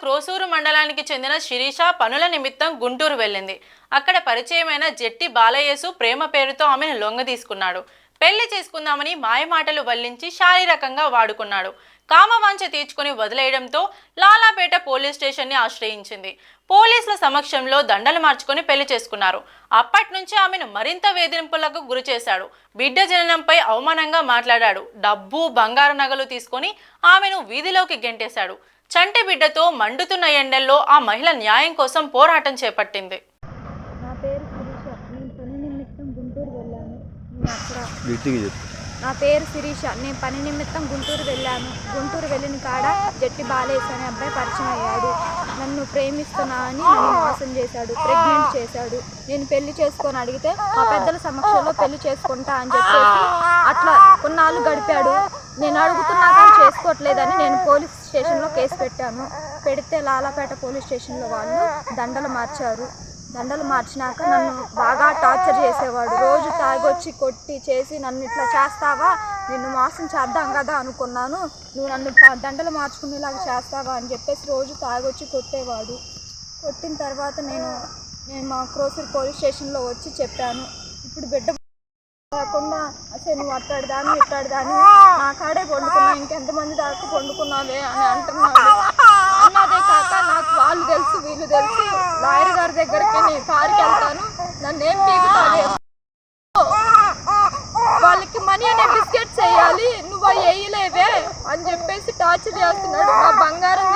క్రోసూరు మండలానికి చెందిన శిరీష పనుల నిమిత్తం గుంటూరు వెళ్ళింది. అక్కడ పరిచయమైన జెట్టి బాలయేసు ప్రేమ పేరుతో ఆమెను లొంగదీసుకున్నాడు. పెళ్లి చేసుకుందామని మాయమాటలు వల్లించి శారీరకంగా వాడుకున్నాడు. కామవాంఛ తీర్చుకుని వదిలేయడంతో లాలాపేట పోలీస్ స్టేషన్ని ఆశ్రయించింది. పోలీసుల సమక్షంలో దండలు మార్చుకొని పెళ్లి చేసుకున్నారు. అప్పటి నుంచి ఆమెను మరింత వేధింపులకు గురి చేశాడు. బిడ్డ జననంపై అవమానంగా మాట్లాడాడు. డబ్బు బంగారు నగలు తీసుకొని ఆమెను వీధిలోకి గెంటేశాడు. చంటి బిడ్డతో మండుతున్న ఎండల్లో ఆ మహిళ న్యాయం కోసం పోరాటం చేపట్టింది. నా పేరు శిరీష. నేను పని నిమిత్తం గుంటూరు వెళ్ళాను. నేను పని నిమిత్తం గుంటూరు వెళ్ళాను. గుంటూరు వెళ్ళిన కాడ జట్టి బాలేసు అనే అబ్బాయి పరిచయం అయ్యాడు. నన్ను ప్రేమిస్తున్నా అని నన్ను మోసం చేశాడు, ప్రెగ్నెంట్ చేశాడు. నేను పెళ్లి చేసుకొని అడిగితే మా పెద్దల సమక్షంలో పెళ్లి చేసుకుంటా అని చెప్పేసి అట్లా కొన్నాళ్ళు గడిపాడు. నేను అడుగుతున్నా కానీ చేసుకోవట్లేదని నేను పోలీస్ స్టేషన్లో కేసు పెట్టాను. పెడితే లాలాపేట పోలీస్ స్టేషన్లో వాళ్ళు దండలు మార్చారు. దండలు మార్చినాక నన్ను బాగా టార్చర్ చేసేవాడు. రోజు తాగొచ్చి కొట్టి చేసి నన్ను ఇట్లా చేస్తావా, నిన్ను మోసం చేద్దాం కదా అనుకున్నాను, నువ్వు నన్ను దండలు మార్చుకునేలాగా చేస్తావా అని చెప్పేసి రోజు తాగొచ్చి కొట్టేవాడు. కొట్టిన తర్వాత నేను మా క్రోసూరు పోలీస్ స్టేషన్లో వచ్చి చెప్పాను. ఇప్పుడు బిడ్డ కాకుండా అసలు నువ్వు అట్టాడుదాన్ని ఇట్టాడుదాన్ని నా కాడే పండుకున్నా, ఇంకెంతమంది దాకా పండుకున్నావే అని అంటున్నాడు. అన్నదే కాక నాకు వాళ్ళు తెలుసు వీళ్ళు తెలుసు, లాయర్ గారి దగ్గరికి నేను కారుకి వెళ్తాను, నన్ను ఏం పీకుతావే, వాళ్ళకి మనీ అనే బిస్కెట్స్ వేయాలి, నువ్వు వేయలేవే అని చెప్పేసి టార్చర్ చేస్తున్నాడు. నా బంగారం